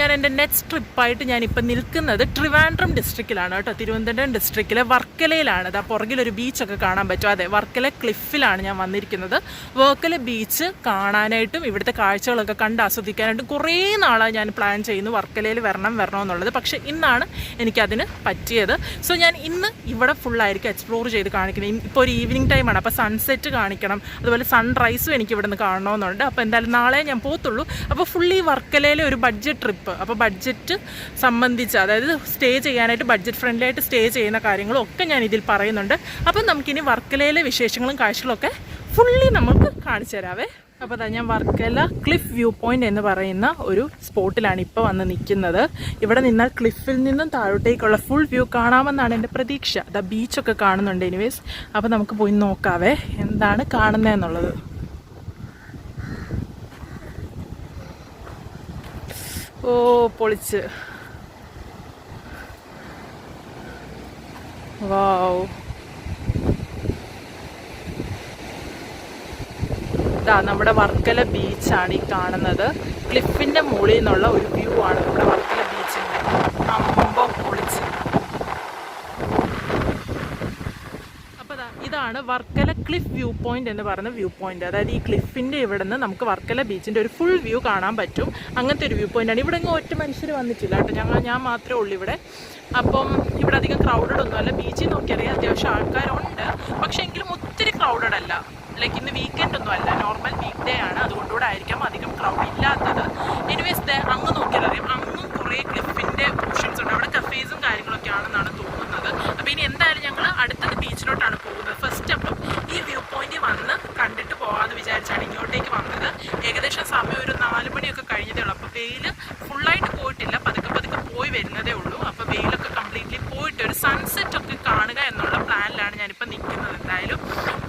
ഞാൻ എൻ്റെ നെക്സ്റ്റ് ട്രിപ്പായിട്ട് ഞാനിപ്പോൾ നിൽക്കുന്നത് ട്രിവാൻഡ്രം ഡിസ്ട്രിക്റ്റിലാണ് കേട്ടോ. തിരുവനന്തപുരം ഡിസ്ട്രിക്റ്റിലെ വർക്കലയിലാണ്. അതാ പുറകിലൊരു ബീച്ചൊക്കെ കാണാൻ പറ്റും. അതെ, വർക്കല ക്ലിഫിലാണ് ഞാൻ വന്നിരിക്കുന്നത്. വർക്കല ബീച്ച് കാണാനായിട്ടും ഇവിടുത്തെ കാഴ്ചകളൊക്കെ കണ്ട് ആസ്വദിക്കാനായിട്ടും കുറേ നാളായി ഞാൻ പ്ലാൻ ചെയ്യുന്നു വർക്കലയിൽ വരണമെന്നുള്ളത്. പക്ഷേ ഇന്നാണ് എനിക്കതിന് പറ്റിയത്. സോ ഞാൻ ഇന്ന് ഇവിടെ ഫുള്ളായിരിക്കും എക്സ്പ്ലോർ ചെയ്ത് കാണിക്കുന്നത്. ഇപ്പോൾ ഒരു ഈവനിങ് ടൈമാണ്, അപ്പോൾ സൺസെറ്റ് കാണിക്കണം, അതുപോലെ സൺറൈസും എനിക്ക് ഇവിടെ നിന്ന് കാണണമെന്നുണ്ട്. അപ്പോൾ എന്തായാലും നാളെ ഞാൻ പോകത്തുള്ളൂ. അപ്പോൾ ഫുള്ളി വർക്കലയിലെ ഒരു ബഡ്ജറ്റ് ട്രിപ്പ്. അപ്പോൾ ബഡ്ജറ്റ് സംബന്ധിച്ച്, അതായത് സ്റ്റേ ചെയ്യാനായിട്ട് ബഡ്ജറ്റ് ഫ്രണ്ട്ലി ആയിട്ട് സ്റ്റേ ചെയ്യുന്ന കാര്യങ്ങളും ഒക്കെ ഞാൻ ഇതിൽ പറയുന്നുണ്ട്. അപ്പം നമുക്കിനി വർക്കലയിലെ വിശേഷങ്ങളും കാഴ്ചകളൊക്കെ ഫുള്ളി നമുക്ക് കാണിച്ചു തരാവേ. അപ്പോൾ അതാ ഞാൻ വർക്കല ക്ലിഫ് വ്യൂ പോയിന്റ് എന്ന് പറയുന്ന ഒരു സ്പോട്ടിലാണ് ഇപ്പോൾ വന്ന് നിൽക്കുന്നത്. ഇവിടെ നിന്നാൽ ക്ലിഫിൽ നിന്നും താഴോട്ടേക്കുള്ള ഫുൾ വ്യൂ കാണാമെന്നാണ് എൻ്റെ പ്രതീക്ഷ. അതാ ബീച്ചൊക്കെ കാണുന്നുണ്ട്. എനിവേസ്, അപ്പോൾ നമുക്ക് പോയി നോക്കാവേ എന്താണ് കാണുന്നതെന്നുള്ളത്. ഓ, പൊളിച്ച്. വാവ്, ഇതാ നമ്മുടെ വർക്കല ബീച്ചാണ് ഈ കാണുന്നത്. ക്ലിഫിൻ്റെ മുകളിൽ നിന്നുള്ള ഒരു വ്യൂ ആണ് നമ്മുടെ വർക്കല ബീച്ചിൻ്റെ. അമ്പോ പൊളിച്ച്. ഇതാണ് വർക്കല ക്ലിഫ് വ്യൂ പോയിന്റ് എന്ന് പറയുന്ന വ്യൂ പോയിന്റ്. അതായത് ഈ ക്ലിഫിൻ്റെ ഇവിടെ നിന്ന് നമുക്ക് വർക്കല ബീച്ചിൻ്റെ ഒരു ഫുൾ വ്യൂ കാണാൻ പറ്റും. അങ്ങനത്തെ ഒരു വ്യൂ പോയിന്റാണ്. ഇവിടെ എങ്ങും ഒറ്റ മനുഷ്യർ വന്നിട്ടില്ല കേട്ടോ. ഞാൻ മാത്രമേ ഉള്ളൂ ഇവിടെ. അപ്പം ഇവിടെ അധികം ക്രൗഡഡ് ഒന്നുമല്ല. ബീച്ചിൽ നോക്കിയറിയാം അത്യാവശ്യം ആൾക്കാരുണ്ട്, പക്ഷേ എങ്കിലും ഒത്തിരി ക്രൗഡഡ് അല്ല. ലൈക്ക് ഇന്ന് വീക്കെൻഡ് ഒന്നും അല്ല, നോർമൽ വീക്ക് ഡേ ആണ്. അതുകൊണ്ടുകൂടെ ആയിരിക്കാം അധികം ക്രൗഡ് ഇല്ലാത്തത്. എനിവേസ്, അങ്ങ് നോക്കിയാലറിയാം അങ്ങും കുറേ ക്ലിഫിൻ്റെ പോർഷൻസ് ഉണ്ട്. അവിടെ കഫേസും കാര്യങ്ങളൊക്കെ ആണെന്നാണ് തോന്നുന്നത്. അപ്പോൾ ഇനി എന്തായാലും ഞങ്ങൾ അടുത്തത് ബീച്ചിലോട്ടാണ് പോകുന്നത്. ഫസ്റ്റ് അപ്പം ഈ വ്യൂ പോയിന്റിൽ വന്ന് കണ്ടിട്ട് പോകാമെന്ന് വിചാരിച്ചാണ് ഇങ്ങോട്ടേക്ക് വന്നത്. ഏകദേശം സമയം ഒരു 4 മണിയൊക്കെ കഴിഞ്ഞതേ ഉള്ളൂ. അപ്പോൾ വെയിൽ ഫുള്ളായിട്ട് പോയിട്ടില്ല, പതുക്കെ പതുക്കെ പോയി വരുന്നതേ ഉള്ളൂ. അപ്പോൾ വെയിലൊക്കെ കംപ്ലീറ്റ്ലി പോയിട്ട് ഒരു സൺസെറ്റ് ഒക്കെ കാണുക എന്നുള്ള പ്ലാനിലാണ് ഞാനിപ്പോൾ നിൽക്കുന്നത് എന്തായാലും.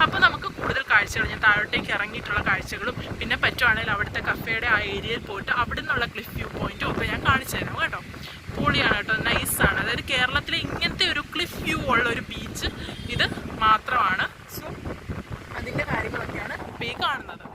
അപ്പോൾ നമുക്ക് കൂടുതൽ കാഴ്ചകൾ, ഞാൻ താഴോട്ടേക്ക് ഇറങ്ങിയിട്ടുള്ള കാഴ്ചകളും പിന്നെ പറ്റുവാണെങ്കിൽ അവിടുത്തെ കഫേയുടെ ആ ഏരിയയിൽ പോയിട്ട് അവിടെ നിന്നുള്ള ക്ലിഫ് വ്യൂ പോയിന്റും ഒക്കെ ഞാൻ കാണിച്ചു തരാം കേട്ടോ. പൊളിയാണ് കേട്ടോ, നൈസാണ്. അതായത് കേരളത്തിലെ ഇങ്ങനത്തെ ഒരു ക്ലിഫ് വ്യൂ ഉള്ള ഒരു ബീച്ച് ഇത് മാത്രമാണ്. സോ അതിൻ്റെ കാര്യങ്ങളൊക്കെയാണ് ഇപ്പോൾ ഈ കാണുന്നത്.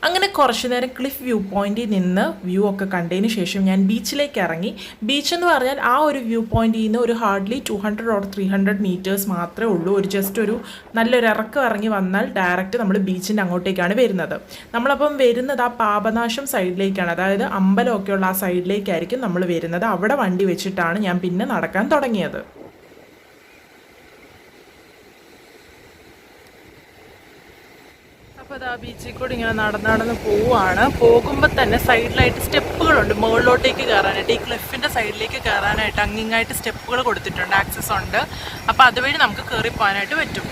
അങ്ങനെ കുറച്ച് നേരം ക്ലിഫ് വ്യൂ പോയിന്റിൽ നിന്ന് വ്യൂ ഒക്കെ കണ്ടതിന് ശേഷം ഞാൻ ബീച്ചിലേക്ക് ഇറങ്ങി. ബീച്ച് എന്ന് പറഞ്ഞാൽ ആ ഒരു വ്യൂ പോയിന്റിൽ നിന്ന് ഒരു ഹാർഡ്ലി 200 or 300 മീറ്റേഴ്സ് മാത്രമേ ഉള്ളൂ. ജസ്റ്റ് ഒരു നല്ലൊരു ഇറക്കം ഇറങ്ങി വന്നാൽ ഡയറക്റ്റ് നമ്മൾ ബീച്ചിൻ്റെ അങ്ങോട്ടേക്കാണ് വരുന്നത്. നമ്മളപ്പം വരുന്നത് ആ പാപനാശം സൈഡിലേക്കാണ്, അതായത് അമ്പലമൊക്കെയുള്ള ആ സൈഡിലേക്കായിരിക്കും നമ്മൾ വരുന്നത്. അവിടെ വണ്ടി വെച്ചിട്ടാണ് ഞാൻ പിന്നെ നടക്കാൻ തുടങ്ങിയത്. അപ്പോൾ അത് ആ ബീച്ചിൽ കൂടി ഇങ്ങനെ നടന്ന് പോവുകയാണ്. പോകുമ്പോൾ തന്നെ സൈഡിലായിട്ട് സ്റ്റെപ്പുകളുണ്ട് മുകളിലോട്ടേക്ക് കയറാനായിട്ട്. ഈ ക്ലിഫിൻ്റെ സൈഡിലേക്ക് കയറാനായിട്ട് അങ്ങിങ്ങായിട്ട് സ്റ്റെപ്പുകൾ കൊടുത്തിട്ടുണ്ട്, ആക്സസ് ഉണ്ട്. അപ്പോൾ അതുവഴി നമുക്ക് കയറി പോകാനായിട്ട് പറ്റും.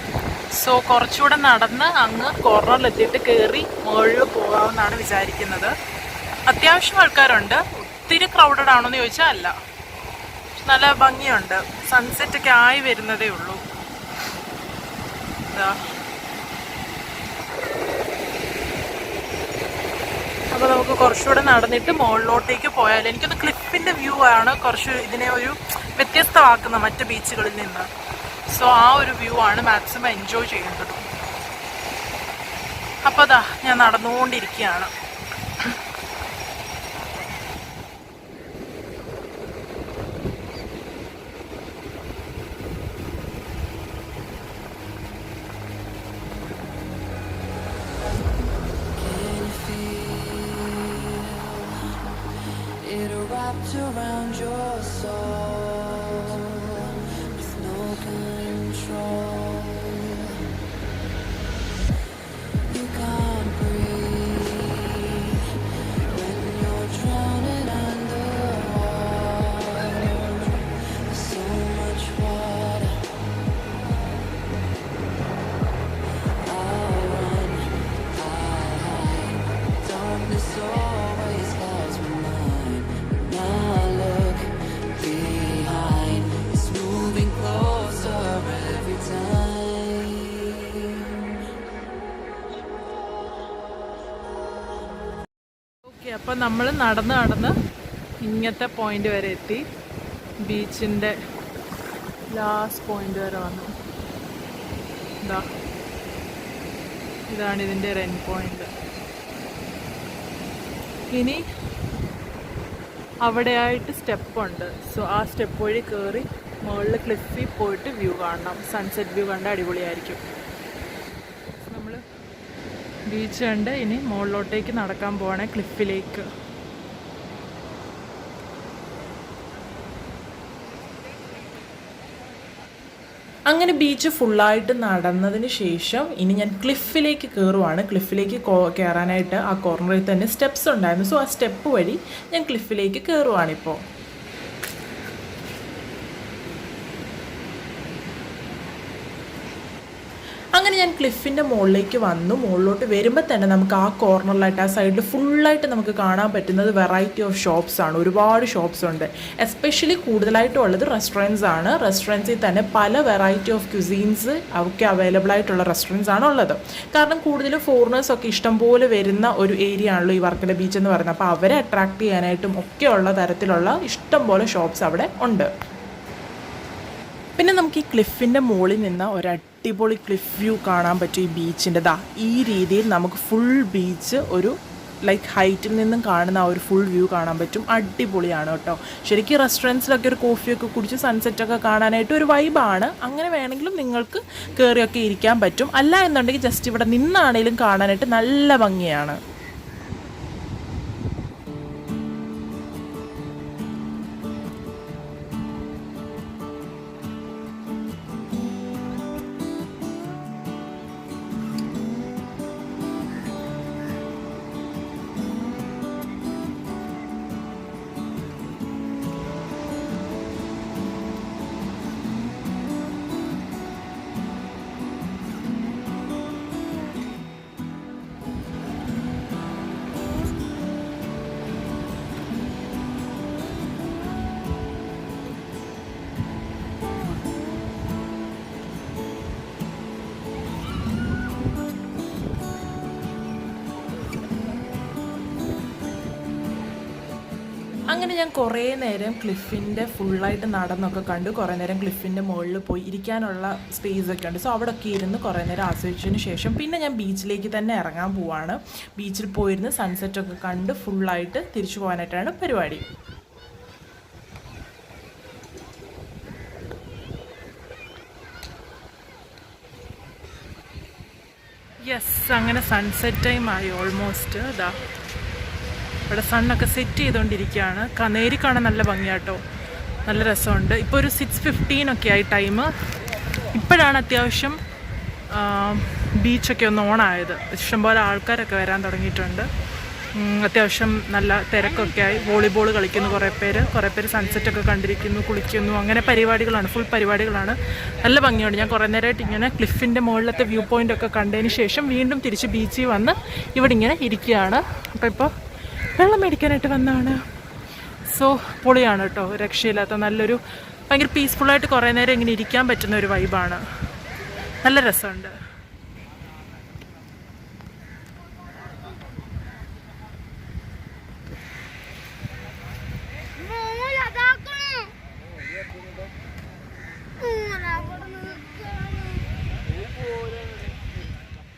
സോ കുറച്ചുകൂടെ നടന്ന് അങ്ങ് കോർണറിലെത്തിയിട്ട് കയറി മുകളിൽ പോകാമെന്നാണ് വിചാരിക്കുന്നത്. അത്യാവശ്യം ആൾക്കാരുണ്ട്. ഒത്തിരി ക്രൗഡഡ് ആണോ എന്ന് ചോദിച്ചാൽ അല്ല, നല്ല ഭംഗിയുണ്ട്. സൺസെറ്റൊക്കെ ആയി വരുന്നതേ ഉള്ളൂ. ഇതാ, അപ്പോൾ നമുക്ക് കുറച്ചുകൂടെ നടന്നിട്ട് മുകളിലോട്ടേക്ക് പോയാൽ എനിക്കൊന്ന് ക്ലിഫിൻ്റെ വ്യൂ ആണ് കുറച്ച് ഇതിനെ ഒരു വ്യത്യസ്തമാക്കുന്ന മറ്റ് ബീച്ചുകളിൽ നിന്ന്. സോ ആ ഒരു വ്യൂ ആണ് മാക്സിമം എൻജോയ് ചെയ്യുന്നത്. അപ്പോൾ അതാ ഞാൻ നടന്നുകൊണ്ടിരിക്കുകയാണ്. Around your soul with no control, you can't breathe when you're drowning underwater. There's so much water. I'll run, I'll hide. Darkness always clouds my mind. Now look behind, it's moving closer every time. Okay, അപ്പം നമ്മൾ നടന്ന് ഇങ്ങനത്തെ point വരെ എത്തി. ബീച്ചിൻ്റെ last point വരെ വന്നു. ഇതാണ് ഇതിൻ്റെ ഒരു എൻഡ് പോയിന്റ്. ഇനി അവിടെയായിട്ട് സ്റ്റെപ്പുണ്ട്. സോ ആ സ്റ്റെപ്പ് വഴി കയറി മുകളിൽ ക്ലിഫിൽ പോയിട്ട് വ്യൂ കാണണം. സൺസെറ്റ് വ്യൂ കണ്ട അടിപൊളിയായിരിക്കും. നമ്മൾ ബീച്ച് കണ്ട് ഇനി മുകളിലോട്ടേക്ക് നടക്കാൻ പോവാണ്, ക്ലിഫിലേക്ക്. അങ്ങനെ ബീച്ച് ഫുള്ളായിട്ട് നടന്നതിന് ശേഷം ഇനി ഞാൻ ക്ലിഫിലേക്ക് കയറുവാണ്. ക്ലിഫിലേക്ക് കയറാനായിട്ട് ആ കോർണറിൽ തന്നെ സ്റ്റെപ്സ് ഉണ്ടായിരുന്നു. സോ ആ സ്റ്റെപ്പ് വഴി ഞാൻ ക്ലിഫിലേക്ക് കയറുവാണിപ്പോൾ. അങ്ങനെ ഞാൻ ക്ലിഫിൻ്റെ മുകളിലേക്ക് വന്നു. മുകളിലോട്ട് വരുമ്പോൾ തന്നെ നമുക്ക് ആ കോർണറിലായിട്ട് ആ സൈഡിൽ ഫുള്ളായിട്ട് നമുക്ക് കാണാൻ പറ്റുന്നത് വെറൈറ്റി ഓഫ് ഷോപ്സ് ആണ്. ഒരുപാട് ഷോപ്സ് ഉണ്ട്. എസ്പെഷ്യലി കൂടുതലായിട്ടും ഉള്ളത് റെസ്റ്റോറൻറ്റ്സ് ആണ്. റെസ്റ്റോറൻറ്റ്സിൽ തന്നെ പല വെറൈറ്റി ഓഫ് ക്യുസീൻസ് ഒക്കെ അവൈലബിൾ ആയിട്ടുള്ള റെസ്റ്റോറൻറ്റ്സ് ആണ് ഉള്ളത്. കാരണം കൂടുതലും ഫോറിനേഴ്സൊക്കെ ഇഷ്ടംപോലെ വരുന്ന ഒരു ഏരിയ ആണല്ലോ ഈ വർക്കല ബീച്ച് എന്ന് പറയുന്നത്. അപ്പോൾ അവരെ അട്രാക്ട് ചെയ്യാനായിട്ടും ഒക്കെയുള്ള തരത്തിലുള്ള ഇഷ്ടംപോലെ ഷോപ്സ് അവിടെ ഉണ്ട്. പിന്നെ നമുക്ക് ഈ ക്ലിഫിൻ്റെ മുകളിൽ നിന്ന് ഒരു അടിപൊളി ക്ലിഫ് വ്യൂ കാണാൻ പറ്റും ഈ ബീച്ചിൻ്റെ. ഈ രീതിയിൽ നമുക്ക് ഫുൾ ബീച്ച് ഒരു ലൈക്ക് ഹൈറ്റിൽ നിന്നും കാണുന്ന ആ ഒരു ഫുൾ വ്യൂ കാണാൻ പറ്റും. അടിപൊളിയാണ് കേട്ടോ. ശരിക്കും റെസ്റ്റോറൻറ്റ്സിലൊക്കെ ഒരു കോഫിയൊക്കെ കുടിച്ച് സൺസെറ്റൊക്കെ കാണാനായിട്ട് ഒരു വൈബാണ്. അങ്ങനെ വേണമെങ്കിലും നിങ്ങൾക്ക് കയറിയൊക്കെ ഇരിക്കാൻ പറ്റും. അല്ല എന്നുണ്ടെങ്കിൽ ജസ്റ്റ് ഇവിടെ നിന്നാണെങ്കിലും കാണാനായിട്ട് നല്ല ഭംഗിയാണ്. അങ്ങനെ ഞാൻ കുറേ നേരം ക്ലിഫിൻ്റെ ഫുള്ളായിട്ട് നടന്നൊക്കെ കണ്ടു. കുറേ നേരം ക്ലിഫിൻ്റെ മുകളിൽ പോയി ഇരിക്കാനുള്ള സ്പേസൊക്കെ ഉണ്ട്. സോ അവിടെ ഒക്കെ ഇരുന്ന് കുറേ നേരം ആസ്വദിച്ചതിന് ശേഷം പിന്നെ ഞാൻ ബീച്ചിലേക്ക് തന്നെ ഇറങ്ങാൻ പോവാണ്. ബീച്ചിൽ പോയിരുന്ന് സൺസെറ്റൊക്കെ കണ്ട് ഫുള്ളായിട്ട് തിരിച്ചു പോകാനായിട്ടാണ് പരിപാടി. യെസ്, അങ്ങനെ സൺസെറ്റ് ടൈം ആയി ഓൾമോസ്റ്റ്. ഇതാ ഇവിടെ സണ്ണൊക്കെ സെറ്റ് ചെയ്തുകൊണ്ടിരിക്കുകയാണ്. കനേരി കാണാൻ നല്ല ഭംഗിയാട്ടോ, നല്ല രസമുണ്ട്. ഇപ്പോൾ ഒരു 6:15 ഒക്കെ ആയി ടൈം. ഇപ്പോഴാണ് അത്യാവശ്യം ബീച്ചൊക്കെ ഒന്ന് ഓണായത്. ഇഷ്ടംപോലെ ആൾക്കാരൊക്കെ വരാൻ തുടങ്ങിയിട്ടുണ്ട്. അത്യാവശ്യം നല്ല തിരക്കൊക്കെ ആയി. വോളിബോൾ കളിക്കുന്നു കുറേ പേര് സൺസെറ്റൊക്കെ കണ്ടിരിക്കുന്നു, കുളിക്കുന്നു. അങ്ങനെ പരിപാടികളാണ്, ഫുൾ പരിപാടികളാണ്. നല്ല ഭംഗിയുണ്ട്. ഞാൻ കുറേ നേരമായിട്ട് ഇങ്ങനെ ക്ലിഫിൻ്റെ മുകളിലത്തെ വ്യൂ പോയിൻ്റൊക്കെ കണ്ടതിന് ശേഷം വീണ്ടും തിരിച്ച് ബീച്ചിൽ വന്ന് ഇവിടെ ഇങ്ങനെ ഇരിക്കുകയാണ്. അപ്പോൾ ഇപ്പോൾ വെള്ളം മേടിക്കാനായിട്ട് വന്നതാണ്. സോ പൊളിയാണ് കേട്ടോ, രക്ഷയില്ലാത്ത നല്ലൊരു ഭയങ്കര പീസ്ഫുള്ളായിട്ട് കുറേ നേരം ഇങ്ങനെ ഇരിക്കാൻ പറ്റുന്ന ഒരു വൈബാണ്. നല്ല രസമുണ്ട്.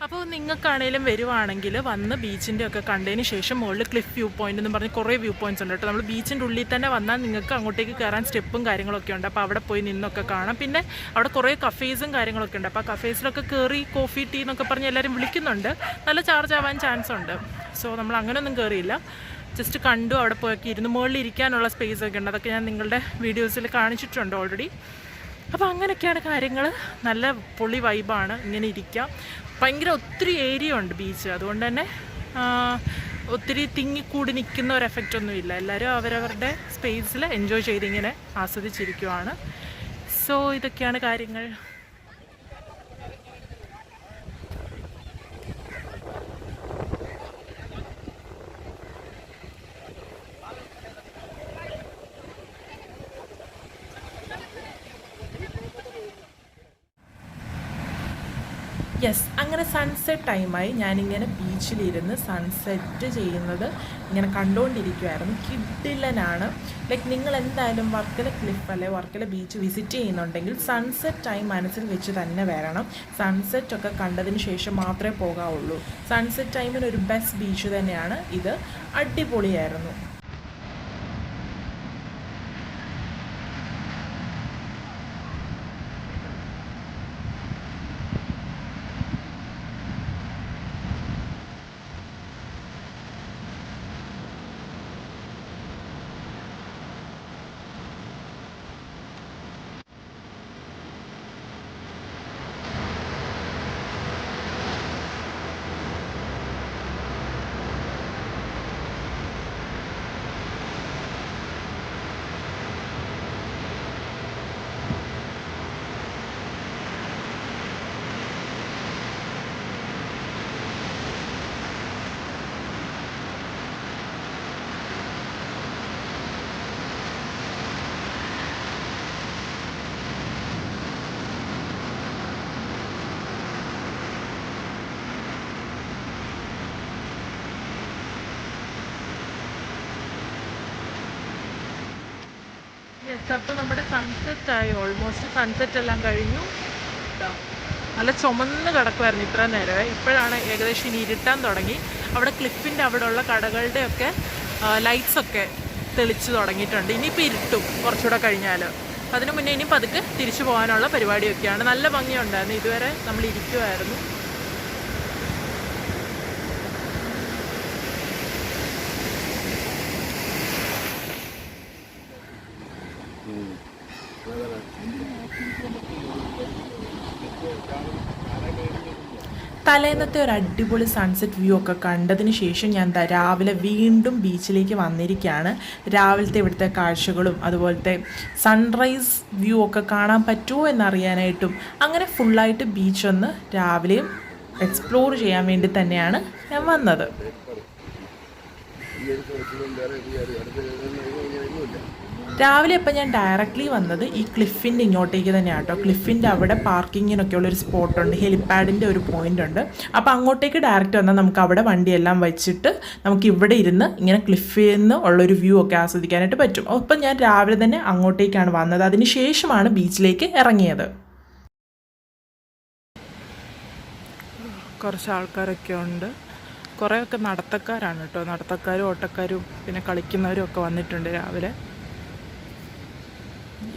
അപ്പോൾ നിങ്ങൾക്കാണേലും വരുവാണെങ്കിൽ വന്ന് ബീച്ചിൻ്റെ ഒക്കെ കണ്ടതിന് ശേഷം മുകളിൽ ക്ലിഫ് വ്യൂ പോയിൻ്റ് എന്ന് പറഞ്ഞ് കുറേ വ്യൂ പോയിൻറ്റ്സ് ഉണ്ട് കേട്ടോ. നമ്മൾ ബീച്ചിൻ്റെ ഉള്ളിൽ തന്നെ വന്നാൽ നിങ്ങൾക്ക് അങ്ങോട്ടേക്ക് കയറാൻ സ്റ്റെപ്പും കാര്യങ്ങളൊക്കെ ഉണ്ട്. അപ്പോൾ അവിടെ പോയി നിന്നൊക്കെ കാണാം. പിന്നെ അവിടെ കുറേ കഫേസും കാര്യങ്ങളൊക്കെ ഉണ്ട്. അപ്പോൾ ആ കഫേസിലൊക്കെ കയറി കോഫി ടീ എന്നൊക്കെ പറഞ്ഞ് എല്ലാവരും വിളിക്കുന്നുണ്ട്. നല്ല ചാർജ് ആവാൻ ചാൻസ് ഉണ്ട്. സോ നമ്മൾ അങ്ങനെയൊന്നും കയറിയില്ല, ജസ്റ്റ് കണ്ടു. അവിടെ പോയൊക്കെ ഇരുന്ന് മുകളിൽ ഇരിക്കാനുള്ള സ്പേസൊക്കെ ഉണ്ട്. അതൊക്കെ ഞാൻ നിങ്ങളുടെ വീഡിയോസിൽ കാണിച്ചിട്ടുണ്ട് ഓൾറെഡി. അപ്പോൾ അങ്ങനെയൊക്കെയാണ് കാര്യങ്ങൾ. നല്ല പൊളി വൈബാണ്, ഇങ്ങനെ ഇരിക്കാം. ഭയങ്കര ഒത്തിരി ഏരിയ ഉണ്ട് ബീച്ച്, അതുകൊണ്ട് തന്നെ ഒത്തിരി തിങ്ങിക്കൂടി നിൽക്കുന്ന ഒരു എഫക്റ്റ് ഒന്നുമില്ല. എല്ലാവരും അവരവരുടെ സ്പേസിൽ എൻജോയ് ചെയ്തിങ്ങനെ ആസ്വദിച്ചിരിക്കുവാണ്. സോ ഇതൊക്കെയാണ് കാര്യങ്ങൾ. യെസ്, അങ്ങനെ സൺസെറ്റ് ടൈമായി ഞാനിങ്ങനെ ബീച്ചിലിരുന്ന് സൺസെറ്റ് ചെയ്യുന്നത് ഇങ്ങനെ കണ്ടുകൊണ്ടിരിക്കുമായിരുന്നു. കിഡിലനാണ്. ലൈക്ക് നിങ്ങൾ എന്തായാലും വർക്കല ക്ലിഫ് അല്ലെ വർക്കല ബീച്ച് വിസിറ്റ് ചെയ്യുന്നുണ്ടെങ്കിൽ സൺസെറ്റ് ടൈം മനസ്സിൽ വെച്ച് തന്നെ വരണം. സൺസെറ്റ് ഒക്കെ കണ്ടതിന് ശേഷം മാത്രമേ പോകാവുള്ളൂ. സൺസെറ്റ് ടൈമിന് ഒരു ബെസ്റ്റ് ബീച്ച് തന്നെയാണ് ഇത്. അടിപൊളിയായിരുന്നു. യെസ്, അപ്പോൾ നമ്മുടെ സൺസെറ്റ് ആയി. ഓൾമോസ്റ്റ് സൺസെറ്റ് എല്ലാം കഴിഞ്ഞു. നല്ല ചുമന്ന് കിടക്കുമായിരുന്നു ഇത്ര നേരമേ. ഇപ്പോഴാണ് ഏകദേശം ഇനി ഇരുട്ടാൻ തുടങ്ങി. അവിടെ ക്ലിഫിൻ്റെ അവിടെ ഉള്ള കടകളുടെയൊക്കെ ലൈറ്റ്സൊക്കെ തെളിച്ച് തുടങ്ങിയിട്ടുണ്ട്. ഇനിയിപ്പോൾ ഇരുട്ടും കുറച്ചുകൂടെ കഴിഞ്ഞാൽ. അതിന് മുന്നേ ഇനി പതുക്കെ തിരിച്ചു പോകാനുള്ള പരിപാടിയൊക്കെയാണ്. നല്ല ഭംഗിയുണ്ടായിരുന്നു. ഇതുവരെ നമ്മൾ ഇരിക്കുമായിരുന്നു. തലേന്നത്തെ ഒരു അടിപൊളി സൺസെറ്റ് വ്യൂ ഒക്കെ കണ്ടതിന് ശേഷം ഞാൻ രാവിലെ വീണ്ടും ബീച്ചിലേക്ക് വന്നിരിക്കുകയാണ്. രാവിലത്തെ ഇവിടുത്തെ കാഴ്ചകളും അതുപോലത്തെ സൺറൈസ് വ്യൂ ഒക്കെ കാണാൻ പറ്റുമോ എന്നറിയാനായിട്ടും അങ്ങനെ ഫുള്ളായിട്ട് ബീച്ചൊന്ന് രാവിലെയും എക്സ്പ്ലോർ ചെയ്യാൻ വേണ്ടി തന്നെയാണ് ഞാൻ വന്നത്. രാവിലെ ഇപ്പം ഞാൻ ഡയറക്റ്റ്ലി വന്നത് ഈ ക്ലിഫിൻ്റെ ഇങ്ങോട്ടേക്ക് തന്നെയാണ് കേട്ടോ. ക്ലിഫിൻ്റെ അവിടെ പാർക്കിങ്ങിനൊക്കെ ഉള്ളൊരു സ്പോട്ടുണ്ട്, ഹെലിപ്പാഡിൻ്റെ ഒരു പോയിൻ്റ് ഉണ്ട്. അപ്പോൾ അങ്ങോട്ടേക്ക് ഡയറക്റ്റ് വന്നാൽ നമുക്ക് അവിടെ വണ്ടിയെല്ലാം വെച്ചിട്ട് നമുക്ക് ഇവിടെ ഇരുന്ന് ഇങ്ങനെ ക്ലിഫിൽ നിന്ന് ഉള്ളൊരു വ്യൂ ഒക്കെ ആസ്വദിക്കാനായിട്ട് പറ്റും. അപ്പം ഞാൻ രാവിലെ തന്നെ അങ്ങോട്ടേക്കാണ് വന്നത്. അതിന് ശേഷമാണ് ബീച്ചിലേക്ക് ഇറങ്ങിയത്. കുറച്ച് ആൾക്കാരൊക്കെ ഉണ്ട്. കുറേയൊക്കെ നടത്തക്കാരാണ് കേട്ടോ. നടത്തക്കാരും ഓട്ടക്കാരും പിന്നെ കളിക്കുന്നവരും ഒക്കെ വന്നിട്ടുണ്ട് രാവിലെ.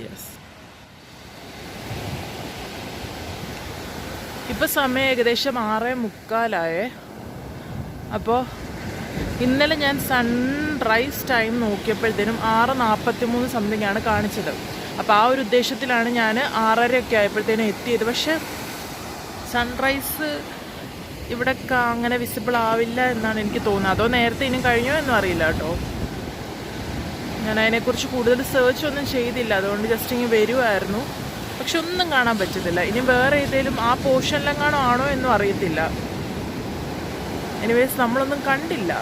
യെസ്, ഇപ്പോൾ സമയം ഏകദേശം 6:45. അപ്പോൾ ഇന്നലെ ഞാൻ സൺറൈസ് ടൈം നോക്കിയപ്പോഴത്തേനും 6:43 സംതിങ് ആണ് കാണിച്ചത്. അപ്പോൾ ആ ഒരു ഉദ്ദേശത്തിലാണ് ഞാൻ 6:30 ആയപ്പോഴത്തേനും എത്തിയത്. പക്ഷേ സൺറൈസ് ഇവിടെ അങ്ങനെ വിസിബിൾ ആവില്ല എന്നാണ് എനിക്ക് തോന്നുന്നത്. അതോ നേരത്തെ ഇനി കഴിഞ്ഞോ എന്നും അറിയില്ല കേട്ടോ. ഞാൻ അതിനെക്കുറിച്ച് കൂടുതൽ സെർച്ച് ഒന്നും ചെയ്തില്ല. അതുകൊണ്ട് ജസ്റ്റ് ഇങ്ങനെ വരുമായിരുന്നു. പക്ഷെ ഒന്നും കാണാൻ പറ്റുന്നില്ല. ഇനി വേറെ ഏതെങ്കിലും ആ പോർഷനിലെങ്ങാണോ ആണോ എന്നും അറിയത്തില്ല. എനിവേസ് നമ്മളൊന്നും കണ്ടില്ല.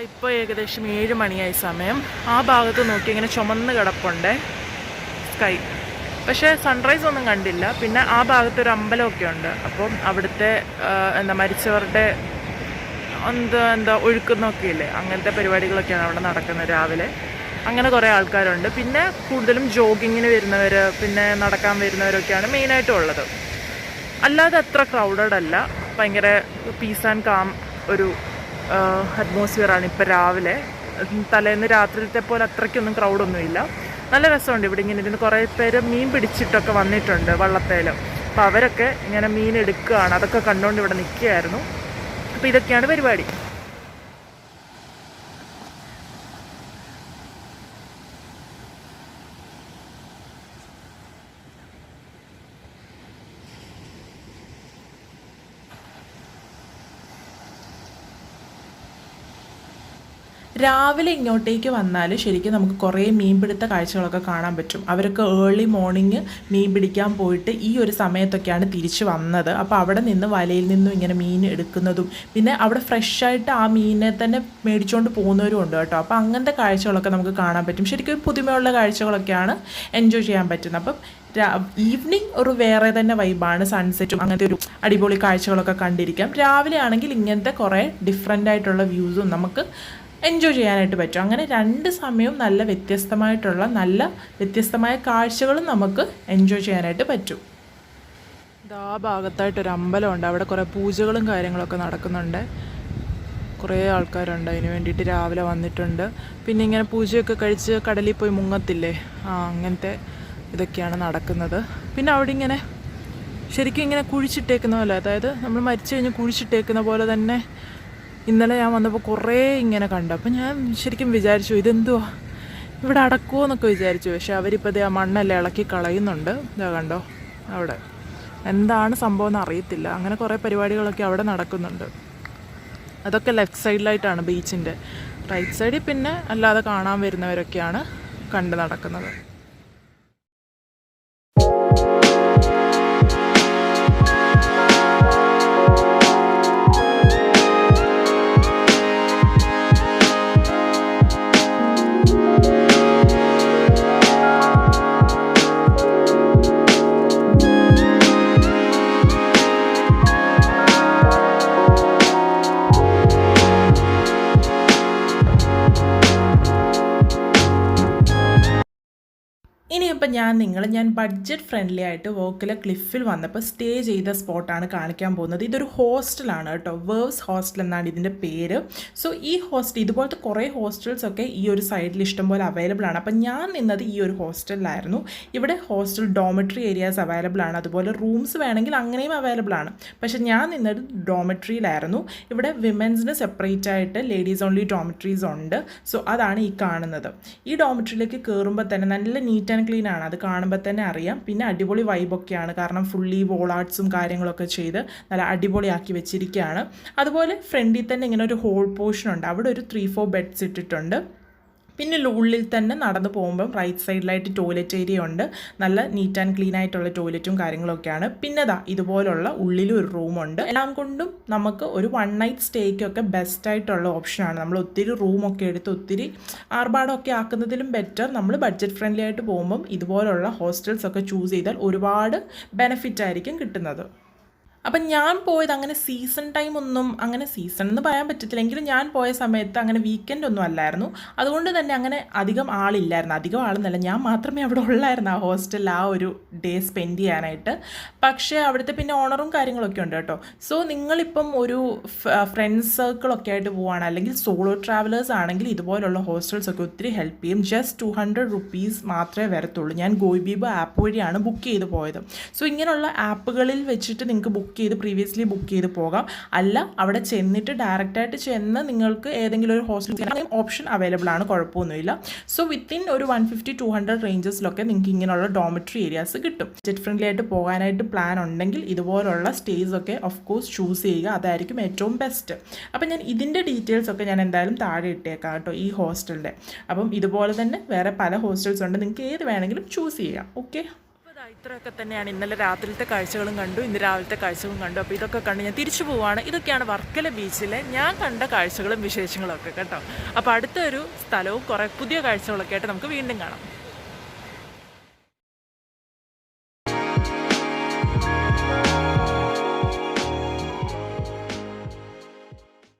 ഇപ്പോൾ ഏകദേശം 7 മണിയായി സമയം. ആ ഭാഗത്ത് നോക്കി ഇങ്ങനെ ചുമന്ന് കിടപ്പുണ്ട് സ്കൈ. പക്ഷേ സൺറൈസ് ഒന്നും കണ്ടില്ല. പിന്നെ ആ ഭാഗത്തൊരു അമ്പലമൊക്കെ ഉണ്ട്. അപ്പം അവിടുത്തെ മരിച്ചവരുടെ എന്താ ഒഴുക്കുന്നൊക്കെ ഇല്ലേ, അങ്ങനത്തെ പരിപാടികളൊക്കെയാണ് അവിടെ നടക്കുന്നത് രാവിലെ. അങ്ങനെ കുറേ ആൾക്കാരുണ്ട്. പിന്നെ കൂടുതലും ജോഗിങ്ങിന് വരുന്നവർ, പിന്നെ നടക്കാൻ വരുന്നവരൊക്കെയാണ് മെയിനായിട്ടും ഉള്ളത്. അല്ലാതെ അത്ര ക്രൗഡഡ് അല്ല. ഭയങ്കര പീസ് ആൻഡ് കാം ഒരു അറ്റ്മോസ്ഫിയറാണ് ഇപ്പോൾ രാവിലെ. തലേന്ന് രാത്രിയിലത്തെ പോലെ അത്രയ്ക്കൊന്നും ക്രൗഡൊന്നുമില്ല. നല്ല രസമുണ്ട്. ഇവിടെ ഇങ്ങനെ ഇരുന്ന് കുറേ പേര് മീൻ പിടിച്ചിട്ടൊക്കെ വന്നിട്ടുണ്ട് വള്ളത്തേൽ. അപ്പോൾ അവരൊക്കെ ഇങ്ങനെ മീൻ എടുക്കുകയാണ്. അതൊക്കെ കണ്ടുകൊണ്ട് ഇവിടെ നിൽക്കുകയായിരുന്നു. അപ്പോൾ ഇതൊക്കെയാണ് പരിപാടി. രാവിലെ ഇങ്ങോട്ടേക്ക് വന്നാൽ ശരിക്കും നമുക്ക് കുറേ മീൻപിടുത്ത കാഴ്ചകളൊക്കെ കാണാൻ പറ്റും. അവരൊക്കെ ഏർലി മോർണിംഗ് മീൻ പിടിക്കാൻ പോയിട്ട് ഈ ഒരു സമയത്തൊക്കെയാണ് തിരിച്ച് വന്നത്. അപ്പോൾ അവിടെ നിന്ന് വലയിൽ നിന്നും ഇങ്ങനെ മീൻ എടുക്കുന്നതും പിന്നെ അവിടെ ഫ്രഷായിട്ട് ആ മീനിനെ തന്നെ മേടിച്ചുകൊണ്ട് പോകുന്നവരും ഉണ്ട് കേട്ടോ. അപ്പോൾ അങ്ങനത്തെ കാഴ്ചകളൊക്കെ നമുക്ക് കാണാൻ പറ്റും. ശരിക്കും പുതുമയുള്ള കാഴ്ചകളൊക്കെയാണ് എൻജോയ് ചെയ്യാൻ പറ്റുന്നത്. അപ്പം ഈവനിങ് ഒരു വേറെ തന്നെ വൈബാണ്. സൺസെറ്റും അങ്ങനത്തെ ഒരു അടിപൊളി കാഴ്ചകളൊക്കെ കണ്ടിരിക്കാം. രാവിലെ ആണെങ്കിൽ ഇങ്ങനത്തെ കുറേ ഡിഫറെൻ്റ് ആയിട്ടുള്ള വ്യൂസും നമുക്ക് എൻജോയ് ചെയ്യാനായിട്ട് പറ്റും. അങ്ങനെ രണ്ട് സമയവും നല്ല വ്യത്യസ്തമായ കാഴ്ചകളും നമുക്ക് എൻജോയ് ചെയ്യാനായിട്ട് പറ്റും. ആ ഭാഗത്തായിട്ടൊരു അമ്പലമുണ്ട്. അവിടെ കുറേ പൂജകളും കാര്യങ്ങളൊക്കെ നടക്കുന്നുണ്ട്. കുറേ ആൾക്കാരുണ്ട് അതിന് വേണ്ടിയിട്ട് രാവിലെ വന്നിട്ടുണ്ട്. പിന്നെ ഇങ്ങനെ പൂജയൊക്കെ കഴിച്ച് കടലിൽ പോയി മുങ്ങത്തില്ലേ, അങ്ങനത്തെ ഇതൊക്കെയാണ് നടക്കുന്നത്. പിന്നെ അവിടെ ഇങ്ങനെ ശരിക്കും ഇങ്ങനെ കുഴിച്ചിട്ടേക്കുന്ന പോലെ, അതായത് നമ്മൾ മരിച്ചു കഴിഞ്ഞ് കുഴിച്ചിട്ടേക്കുന്ന പോലെ തന്നെ ഇന്നലെ ഞാൻ വന്നപ്പോൾ കുറേ ഇങ്ങനെ കണ്ടു. അപ്പം ഞാൻ ശരിക്കും വിചാരിച്ചു ഇതെന്തുവാ ഇവിടെ അടക്കുമോ എന്നൊക്കെ വിചാരിച്ചു. പക്ഷെ അവരിപ്പോൾ ആ മണ്ണെല്ലാം ഇളക്കി കളയുന്നുണ്ട്. ഇതാ കണ്ടോ, അവിടെ എന്താണ് സംഭവം എന്ന് അറിയത്തില്ല. അങ്ങനെ കുറേ പരിപാടികളൊക്കെ അവിടെ നടക്കുന്നുണ്ട്. അതൊക്കെ ലെഫ്റ്റ് സൈഡിലായിട്ടാണ് ബീച്ചിൻ്റെ. റൈറ്റ് സൈഡിൽ പിന്നെ അല്ലാതെ കാണാൻ വരുന്നവരൊക്കെയാണ് കണ്ട് നടക്കുന്നത്. ഇനിയിപ്പോൾ ഞാൻ ബഡ്ജറ്റ് ഫ്രണ്ട്ലി ആയിട്ട് വോക്കിലെ ക്ലിഫിൽ വന്നപ്പോൾ സ്റ്റേ ചെയ്ത സ്പോട്ടാണ് കാണിക്കാൻ പോകുന്നത്. ഇതൊരു ഹോസ്റ്റലാണ് കേട്ടോ. വേവ്സ് ഹോസ്റ്റൽ എന്നാണ് ഇതിൻ്റെ പേര്. സോ ഈ ഹോസ്റ്റൽ ഇതുപോലത്തെ കുറേ ഹോസ്റ്റൽസൊക്കെ ഈ ഒരു സൈഡിൽ ഇഷ്ടംപോലെ അവൈലബിൾ ആണ്. അപ്പം ഞാൻ നിന്നത് ഈ ഒരു ഹോസ്റ്റലിലായിരുന്നു. ഇവിടെ ഹോസ്റ്റൽ ഡോമെട്രി ഏരിയാസ് അവൈലബിൾ ആണ്. അതുപോലെ റൂംസ് വേണമെങ്കിൽ അങ്ങനെയും അവൈലബിൾ ആണ്. പക്ഷേ ഞാൻ നിന്നത് ഡോമെട്രിയിലായിരുന്നു. ഇവിടെ വിമൻസിന് സെപ്പറേറ്റ് ആയിട്ട് ലേഡീസ് ഓൺലി ഡോമെട്രീസ് ഉണ്ട്. സോ അതാണ് ഈ കാണുന്നത്. ഈ ഡോമെട്രിയിലേക്ക് കയറുമ്പോൾ തന്നെ നല്ല നീറ്റ് ആൻഡ് ക്ലീൻ ആണ്. അത് കാണുമ്പോൾ തന്നെ അറിയാം. പിന്നെ അടിപൊളി വൈബൊക്കെയാണ്. കാരണം ഫുള്ളി വോൾ ആർട്സും കാര്യങ്ങളൊക്കെ ചെയ്ത് നല്ല അടിപൊളിയാക്കി വെച്ചിരിക്കുകയാണ്. അതുപോലെ ഫ്രണ്ടിൽ തന്നെ ഇങ്ങനെ ഒരു ഹോൾ പോർഷൻ ഉണ്ട്. അവിടെ ഒരു 3-4 ബെഡ്സ് ഇട്ടിട്ടുണ്ട്. പിന്നെ ഉള്ളിൽ തന്നെ നടന്നു പോകുമ്പം റൈറ്റ് സൈഡിലായിട്ട് ടോയ്ലറ്റ് ഏരിയ ഉണ്ട്. നല്ല നീറ്റ് ആൻഡ് ക്ലീൻ ആയിട്ടുള്ള ടോയ്ലറ്റും കാര്യങ്ങളൊക്കെയാണ്. പിന്നെ ഇതുപോലുള്ള ഉള്ളിലും ഒരു റൂമുണ്ട്. എല്ലാം കൊണ്ടും നമുക്ക് ഒരു 1 നൈറ്റ് സ്റ്റേക്കൊക്കെ ബെസ്റ്റായിട്ടുള്ള ഓപ്ഷനാണ്. നമ്മൾ ഒത്തിരി റൂമൊക്കെ എടുത്ത് ഒത്തിരി ആർഭാടമൊക്കെ ആക്കുന്നതിലും ബെറ്റർ നമ്മൾ ബഡ്ജറ്റ് ഫ്രണ്ട്ലി ആയിട്ട് പോകുമ്പം ഇതുപോലുള്ള ഹോസ്റ്റൽസൊക്കെ ചൂസ് ചെയ്താൽ ഒരുപാട് ബെനിഫിറ്റ് ആയിരിക്കും കിട്ടുന്നത്. അപ്പം ഞാൻ പോയത് അങ്ങനെ സീസൺ അങ്ങനെ സീസൺ എന്ന് പറയാൻ പറ്റത്തില്ലെങ്കിലും ഞാൻ പോയ സമയത്ത് അങ്ങനെ വീക്കെൻഡ് ഒന്നും അല്ലായിരുന്നു. അതുകൊണ്ട് തന്നെ അങ്ങനെ അധികം ആളില്ലായിരുന്നു. അധികം ആളെന്നല്ല, ഞാൻ മാത്രമേ അവിടെ ഉള്ളായിരുന്നു ആ ഹോസ്റ്റലിൽ ആ ഒരു ഡേ സ്പെൻഡ് ചെയ്യാനായിട്ട്. പക്ഷേ അവിടുത്തെ പിന്നെ ഓണറും കാര്യങ്ങളൊക്കെ ഉണ്ട് കേട്ടോ. സോ നിങ്ങളിപ്പം ഒരു ഫ്രണ്ട്സ് സർക്കിളൊക്കെ ആയിട്ട് പോവുകയാണ്, അല്ലെങ്കിൽ സോളോ ട്രാവലേഴ്സ് ആണെങ്കിൽ ഇതുപോലുള്ള ഹോസ്റ്റൽസൊക്കെ ഒത്തിരി ഹെൽപ്പ് ചെയ്യും. ജസ്റ്റ് 200 rupees മാത്രമേ വരത്തുള്ളൂ. ഞാൻ ഗോയിബീബോ ആപ്പ് വഴിയാണ് ബുക്ക് ചെയ്ത് പോയത്. സോ ഇങ്ങനെയുള്ള ആപ്പുകളിൽ വെച്ചിട്ട് നിങ്ങൾക്ക് പ്രീവിയസ്ലി ബുക്ക് ചെയ്ത് പോകാം. അല്ല അവിടെ ചെന്നിട്ട് ഡയറക്റ്റായിട്ട് ചെന്ന് നിങ്ങൾക്ക് ഏതെങ്കിലും ഒരു ഹോസ്റ്റൽ ഓപ്ഷൻ അവൈലബിൾ ആണ്, കുഴപ്പമൊന്നുമില്ല. സോ വിത്തിൻ ഒരു 150-200 റേഞ്ചസിലൊക്കെ നിങ്ങൾക്ക് ഇങ്ങനെയുള്ള ഡോമെട്രി ഏരിയാസ് കിട്ടും. ബഡ്ജറ്റ് ഫ്രണ്ട്ലി ആയിട്ട് പോകാനായിട്ട് പ്ലാൻ ഉണ്ടെങ്കിൽ ഇതുപോലുള്ള സ്റ്റേസ് ഒക്കെ ഓഫ് കോഴ്സ് ചൂസ് ചെയ്യുക. അതായിരിക്കും ഏറ്റവും ബെസ്റ്റ്. അപ്പം ഞാൻ ഇതിൻ്റെ ഡീറ്റെയിൽസ് ഒക്കെ ഞാൻ എന്തായാലും താഴെ ഇട്ടേക്കാം കേട്ടോ, ഈ ഹോസ്റ്റലിൻ്റെ. അപ്പം ഇതുപോലെ തന്നെ വേറെ പല ഹോസ്റ്റൽസ് ഉണ്ട്, നിങ്ങൾക്ക് ഏത് വേണമെങ്കിലും ചൂസ് ചെയ്യാം. ഓക്കെ, ഇത്രയൊക്കെ തന്നെയാണ്. ഇന്നലെ രാത്രിയിലത്തെ കാഴ്ചകളും കണ്ടു, ഇന്ന് രാവിലത്തെ കാഴ്ചകളും കണ്ടു. അപ്പോൾ ഇതൊക്കെ കണ്ട് ഞാൻ തിരിച്ചു പോവുകയാണ്. ഇതൊക്കെയാണ് വർക്കല ബീച്ചിലെ ഞാൻ കണ്ട കാഴ്ചകളും വിശേഷങ്ങളും ഒക്കെ കേട്ടോ. അപ്പോൾ അടുത്തൊരു സ്ഥലവും കുറേ പുതിയ കാഴ്ചകളൊക്കെ ആയിട്ട് നമുക്ക് വീണ്ടും കാണാം.